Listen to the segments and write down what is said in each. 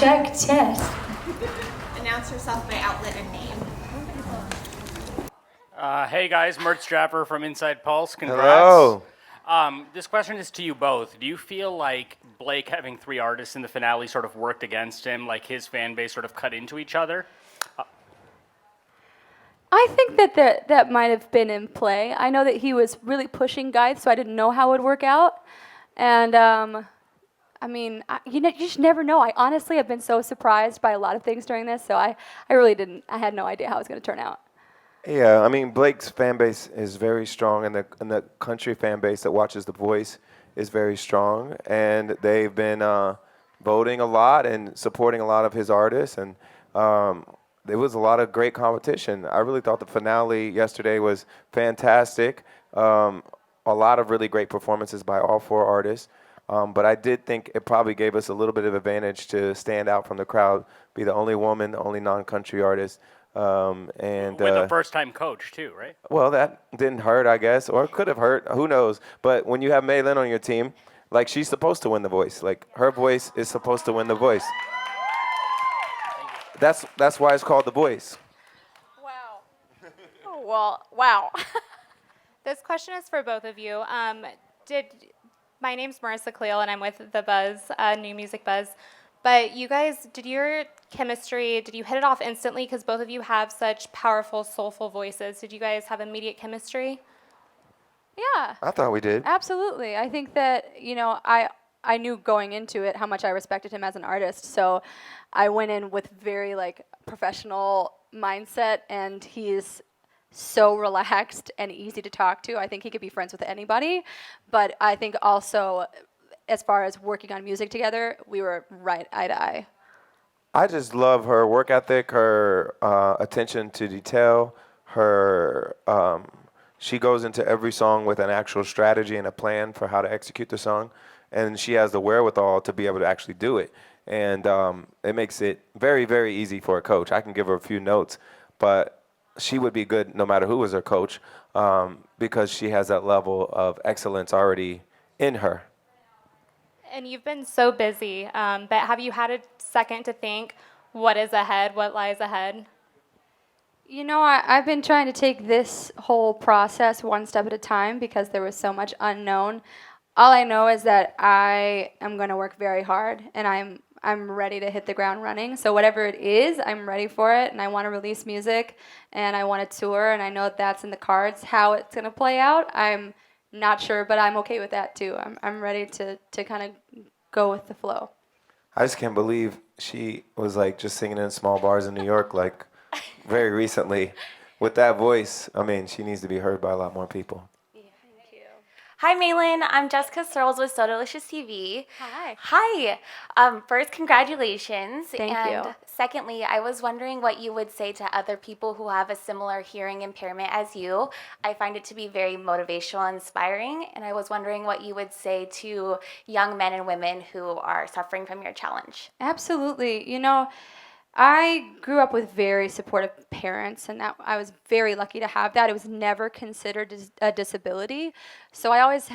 check, test. Announce yourself by outlet and name. Hey guys, Murtz Jaffer from Inside Pulse. Congrats. Hello. This question is to you both. Do you feel like Blake having 3 artists in the finale sort of worked against him, like his fan base sort of cut into each other? I think that might have been in play. I know that he was really pushing guys, so I didn't know how it would work out. And I mean, you just never know. I honestly have been so surprised by a lot of things during this, so I really didn't. I had no idea how it was going to turn out. Yeah, I mean, Blake's fan base is very strong, and the country fan base that watches The Voice is very strong, and they've been voting a lot and supporting a lot of his artists, and there was a lot of great competition. I really thought the finale yesterday was fantastic. A lot of really great performances by all 4 artists. But I did think it probably gave us a little bit of advantage to stand out from the crowd, be the only woman, the only non-country artist. And With a first-time coach, too, right? Well, that didn't hurt, I guess, or it could have hurt. Who knows? But when you have Maelyn on your team, like, she's supposed to win The Voice. Like, her voice is supposed to win The Voice. That's why it's called The Voice. Wow. Oh, well, wow. This question is for both of you. My name's Marissa Cleel, and I'm with The Buzz, New Music Buzz. But you guys, did you hit it off instantly? Because both of you have such powerful, soulful voices. Did you guys have immediate chemistry? Yeah. I thought we did. Absolutely. I think that, I knew going into it how much I respected him as an artist. So I went in with very professional mindset, and he's so relaxed and easy to talk to. I think he could be friends with anybody. But I think also, as far as working on music together, we were right eye to eye. I just love her work ethic, her attention to detail, her she goes into every song with an actual strategy and a plan for how to execute the song, and she has the wherewithal to be able to actually do it. And it makes it very, very easy for a coach. I can give her a few notes, but she would be good no matter who was her coach because she has that level of excellence already in her. And you've been so busy, but have you had a second to think, what is ahead, what lies ahead? I've been trying to take this whole process one step at a time because there was so much unknown. All I know is that I am going to work very hard, and I'm ready to hit the ground running. So whatever it is, I'm ready for it, and I want to release music, and I want to tour, and I know that's in the cards. How it's going to play out, I'm not sure, but I'm okay with that too. I'm ready to kind of go with the flow. I just can't believe she was just singing in small bars in New York very recently with that voice. I mean, she needs to be heard by a lot more people. Hi, Maelyn. I'm Jessica Searles with So Delicious TV. Hi. Hi. First, congratulations. Thank you. Secondly, I was wondering what you would say to other people who have a similar hearing impairment as you. I find it to be very motivational and inspiring, and I was wondering what you would say to young men and women who are suffering from your challenge. Absolutely. I grew up with very supportive parents, and that I was very lucky to have that. It was never considered a disability. So I always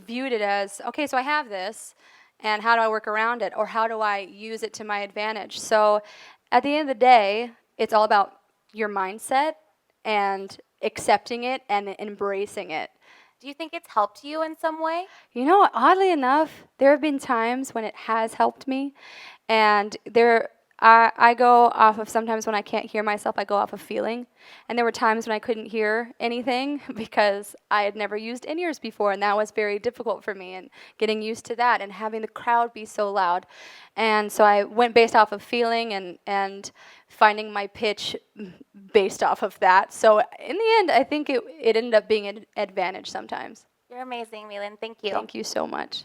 viewed it as, okay, so I have this, and how do I work around it, or how do I use it to my advantage? So at the end of the day, it's all about your mindset and accepting it and embracing it. Do you think it's helped you in some way? Oddly enough, there have been times when it has helped me, and I go off of, sometimes when I can't hear myself, I go off of feeling. And there were times when I couldn't hear anything because I had never used in-ears before, and that was very difficult for me, and getting used to that and having the crowd be so loud. And so I went based off of feeling and finding my pitch based off of that. So in the end, I think it ended up being an advantage sometimes. You're amazing, Maelyn. Thank you. Thank you so much.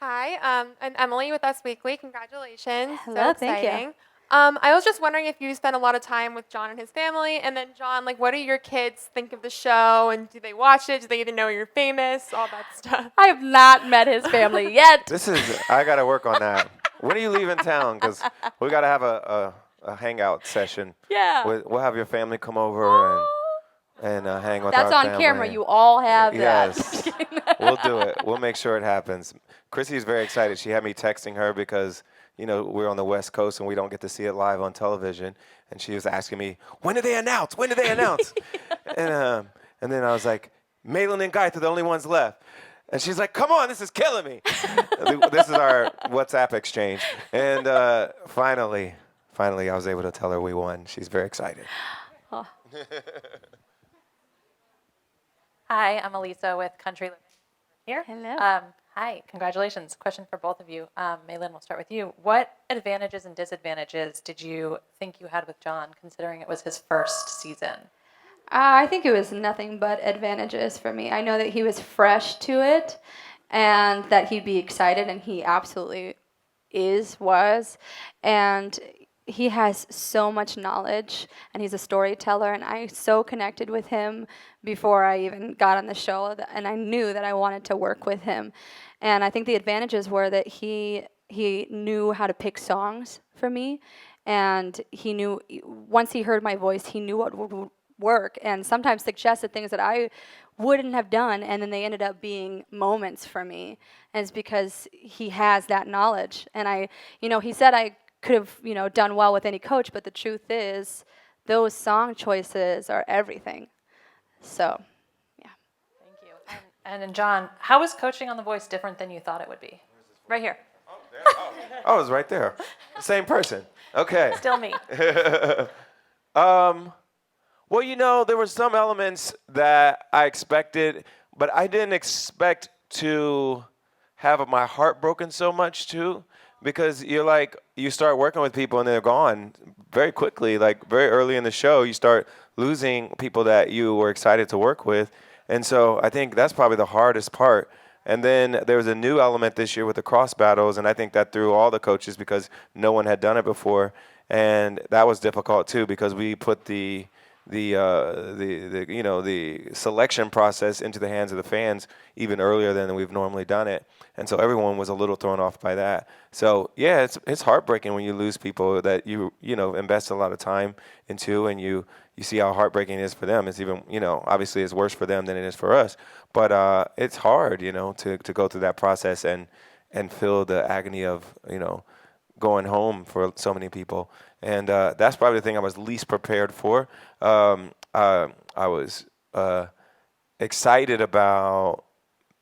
Hi, I'm Emily with Us Weekly. Congratulations. Hello, so thank exciting. you. I was just wondering if you spend a lot of time with John and his family, and then John, what do your kids think of the show, and do they watch it? Do they even know you're famous? All that stuff. I have not met his family yet. I got to work on that. When are you leaving town? Because we got to have a hangout session. Yeah. We'll have your family come over and hang with our family. That's on camera. You all have that. Yes. We'll do it. We'll make sure it happens. Chrissy's very excited. She had me texting her because, we're on the West Coast and we don't get to see it live on television. And she was asking me, when do they announce? When do they announce? And then I was like, Maelyn and Guy are the only ones left. And she's like, come on, this is killing me. This is our WhatsApp exchange. And finally, I was able to tell her we won. She's very excited. Oh. Hi, I'm Elisa with Country Living here. Hello. Hi, congratulations. Question for both of you. Maelyn, we'll start with you. What advantages and disadvantages did you think you had with John, considering it was his first season? I think it was nothing but advantages for me. I know that he was fresh to it and that he'd be excited, and he absolutely was. And he has so much knowledge, and he's a storyteller, and I so connected with him before I even got on the show, and I knew that I wanted to work with him. And I think the advantages were that he knew how to pick songs for me, and he knew, once he heard my voice, he knew what would work, and sometimes suggested things that I wouldn't have done, and then they ended up being moments for me. And it's because he has that knowledge. And he said I could have, done well with any coach, but the truth is, those song choices are everything. So, yeah. Thank you. And then John, how was coaching on The Voice different than you thought it would be? Right here. Oh, it was right there. Same person. Okay. Still me. Well, there were some elements that I expected, but I didn't expect to have my heart broken so much too, because you start working with people and they're gone very quickly. Like very early in the show, you start losing people that you were excited to work with. And so I think that's probably the hardest part. And then there was a new element this year with the cross battles, and I think that threw all the coaches because no one had done it before. And that was difficult too, because we put the selection process into the hands of the fans even earlier than we've normally done it, and so everyone was a little thrown off by that. So yeah, it's heartbreaking when you lose people that you invest a lot of time into, and you see how heartbreaking it is for them. It's even obviously it's worse for them than it is for us, but it's hard to go through that process and feel the agony of going home for so many people. And that's probably the thing I was least prepared for. I was excited about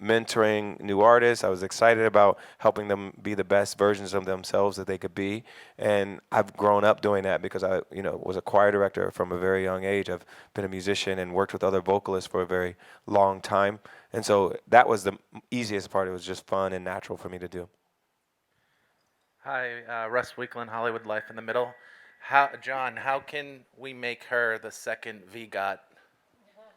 mentoring new artists. I was excited about helping them be the best versions of themselves that they could be. And I've grown up doing that because I was a choir director from a very young age. I've been a musician and worked with other vocalists for a very long time. And so that was the easiest part. It was just fun and natural for me to do. Hi, Russ Weekland, Hollywood Life in the Middle. John, how can we make her the second VGOT?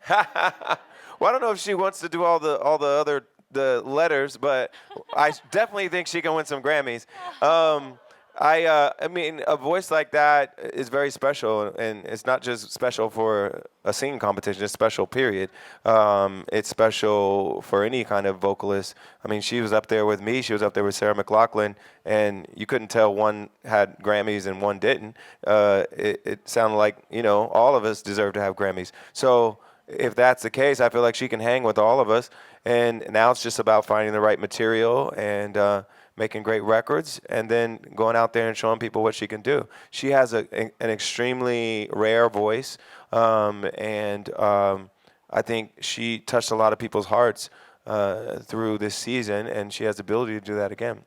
Well, I don't know if she wants to do all the other letters, but I definitely think she can win some Grammys. I mean, a voice like that is very special, and it's not just special for a singing competition. It's special, period. It's special for any kind of vocalist. I mean, she was up there with me. She was up there with Sarah McLachlan, and you couldn't tell one had Grammys and one didn't. It sounded like, all of us deserve to have Grammys. So if that's the case, I feel like she can hang with all of us. And now it's just about finding the right material and making great records, and then going out there and showing people what she can do. She has an extremely rare voice, and I think she touched a lot of people's hearts through this season, and she has the ability to do that again.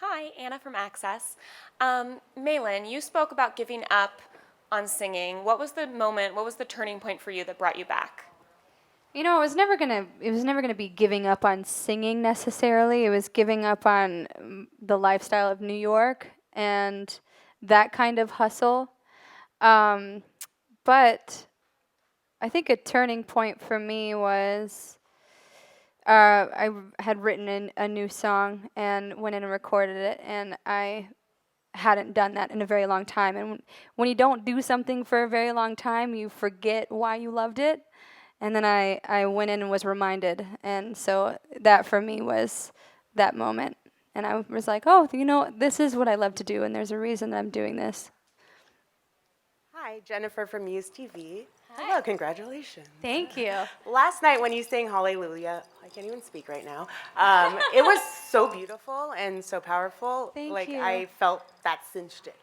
Hi, Anna from Access. Maelyn, you spoke about giving up on singing. What was the moment, what was the turning point for you that brought you back? It was never gonna be giving up on singing necessarily. It was giving up on the lifestyle of New York and that kind of hustle. But I think a turning point for me was I had written a new song and went in and recorded it, and I hadn't done that in a very long time. And when you don't do something for a very long time, you forget why you loved it. And then I went in and was reminded. And so that for me was that moment. And I was like, oh, this is what I love to do, and there's a reason that I'm doing this. Hi, Jennifer from Muse TV. Hello, congratulations. Thank you. Last night when you sang Hallelujah, I can't even speak right now. It was so beautiful and so powerful. Thank you. I felt that cinched it.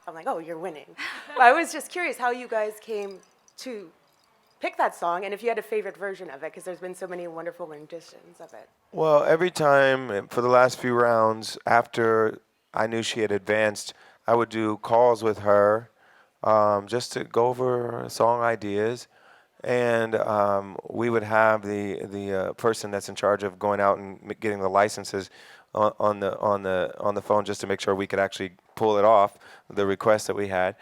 I'm like, oh, you're winning. But I was just curious how you guys came to pick that song and if you had a favorite version of it, because there's been so many wonderful renditions of it. Well, every time for the last few rounds, after I knew she had advanced, I would do calls with her just to go over song ideas. And we would have the person that's in charge of going out and getting the licenses on the phone just to make sure we could actually pull it off, the request that we had.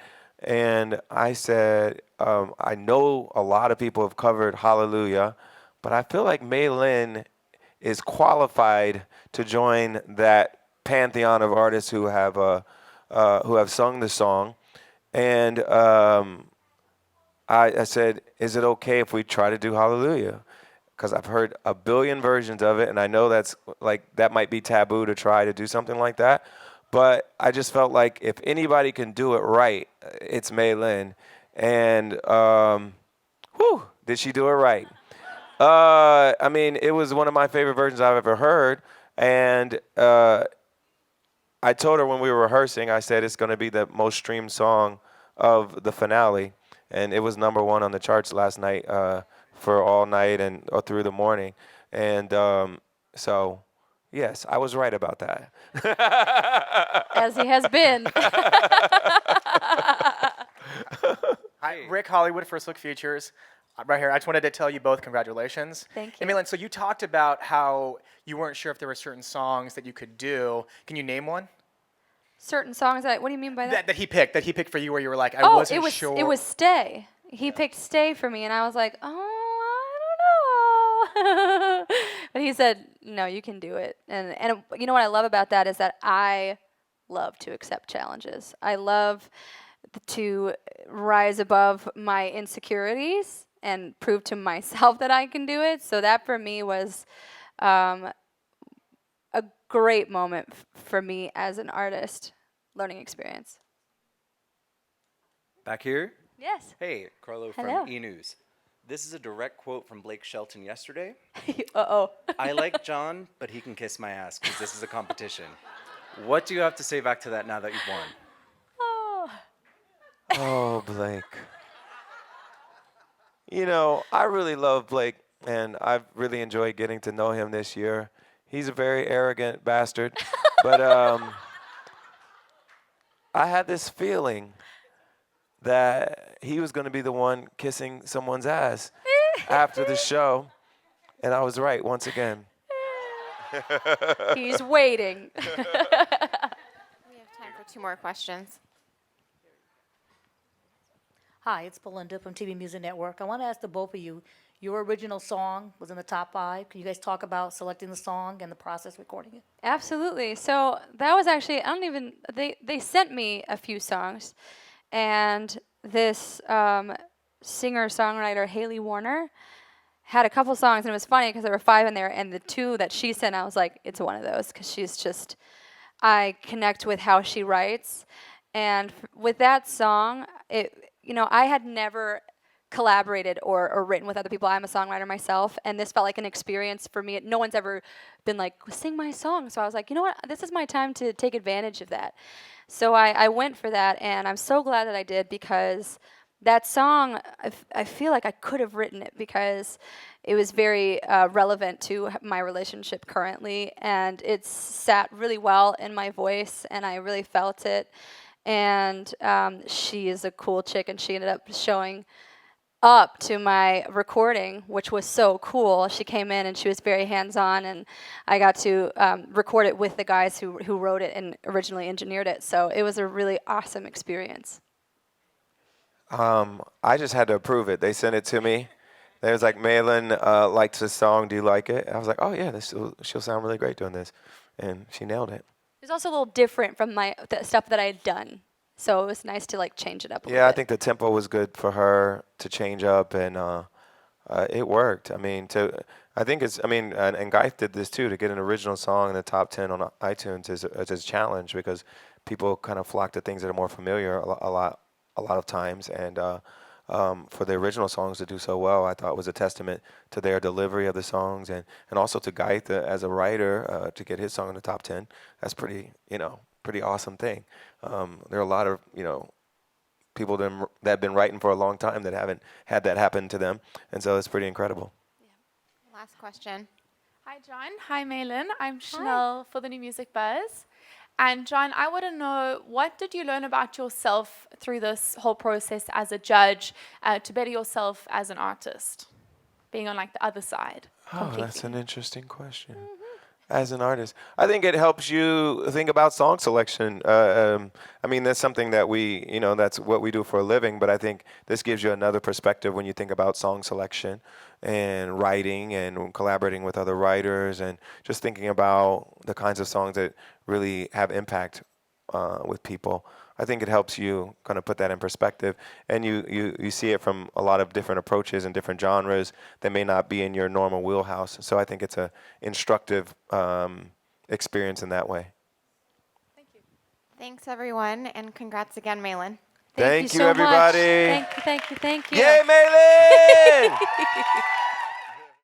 And I said, I know a lot of people have covered Hallelujah, but I feel like Maelyn is qualified to join that pantheon of artists who have sung the song. And I said, is it okay if we try to do Hallelujah? Because I've heard a billion versions of it, and I know that might be taboo to try to do something like that. But I just felt like if anybody can do it right, it's Maelyn. And did she do it right? I mean, it was one of my favorite versions I've ever heard. And I told her when we were rehearsing, I said it's going to be the most streamed song of the finale. And it was #1 on the charts last night for all night and through the morning. And so, yes, I was right about that. As he has been. Hi, Rick Hollywood, First Look Futures. Right here, I just wanted to tell you both congratulations. Thank you. And Maelyn, so you talked about how you weren't sure if there were certain songs that you could do. Can you name one? Certain songs what do you mean by that? That he picked for you where you were like, I wasn't sure. It was Stay. He picked Stay for me, and I was like, I don't know. But he said, no, you can do it. And you know what I love about that is that I love to accept challenges. I love to rise above my insecurities and prove to myself that I can do it. So that for me was a great moment for me as an artist, learning experience. Back here? Yes. Hey, Carlo Hello. from E! News. This is a direct quote from Blake Shelton yesterday. Uh-oh. I like John, but he can kiss my ass because this is a competition. What do you have to say back to that now that you've won? Oh, Blake. You know, I really love Blake, and I've really enjoyed getting to know him this year. He's a very arrogant bastard, but I had this feeling that he was going to be the one kissing someone's ass after the show, and I was right once again. He's waiting. We have time for 2 more questions. Hi, it's Belinda from TV Music Network. I want to ask the both of you, your original song was in the top 5. Can you guys talk about selecting the song and the process recording it? Absolutely. So that was actually, they sent me a few songs, and this singer-songwriter, Haley Warner, had a couple songs, and it was funny because there were 5 in there, and the 2 that she sent, I was like, it's one of those, because she's just, I connect with how she writes. And with that song, I had never collaborated or written with other people. I'm a songwriter myself, and this felt like an experience for me. No one's ever been like, sing my song. So I was like, you know what? This is my time to take advantage of that. So I went for that, and I'm so glad that I did, because that song, I feel like I could have written it because it was very relevant to my relationship currently, and it sat really well in my voice, and I really felt it. And she is a cool chick, and she ended up showing up to my recording, which was so cool. She came in, and she was very hands-on, and I got to record it with the guys who wrote it and originally engineered it. So it was a really awesome experience. I just had to approve it. They sent it to me. They was like, Maelyn likes this song. Do you like it? I was like, oh, yeah, she'll sound really great doing this. And she nailed it. It was also a little different from the stuff that I had done. So it was nice to change it up a little bit. Yeah, I think the tempo was good for her to change up, and it worked. I mean, and Guy did this too, to get an original song in the top 10 on iTunes is a challenge, because people kind of flock to things that are more familiar a lot of times, and for the original songs to do so well, I thought was a testament to their delivery of the songs, and also to Gaita as a writer to get his song in the top 10. That's pretty, pretty awesome thing. There are a lot of, people that have been writing for a long time that haven't had that happen to them, and so it's pretty incredible. Last question. Hi, John. Hi, Maelyn. I'm Chanel for the New Music Buzz. And John, I want to know, what did you learn about yourself through this whole process as a judge to better yourself as an artist, being on like the other side? Oh, that's an interesting question. As an artist, I think it helps you think about song selection. I mean, that's something that we, that's what we do for a living, but I think this gives you another perspective when you think about song selection and writing and collaborating with other writers and just thinking about the kinds of songs that really have impact with people. I think it helps you kind of put that in perspective, and you see it from a lot of different approaches and different genres that may not be in your normal wheelhouse. So I think it's a instructive experience in that way. Thanks, everyone, and congrats again, Maelyn. Thank you, so everybody. Much. Thank you. Yay, Maelyn!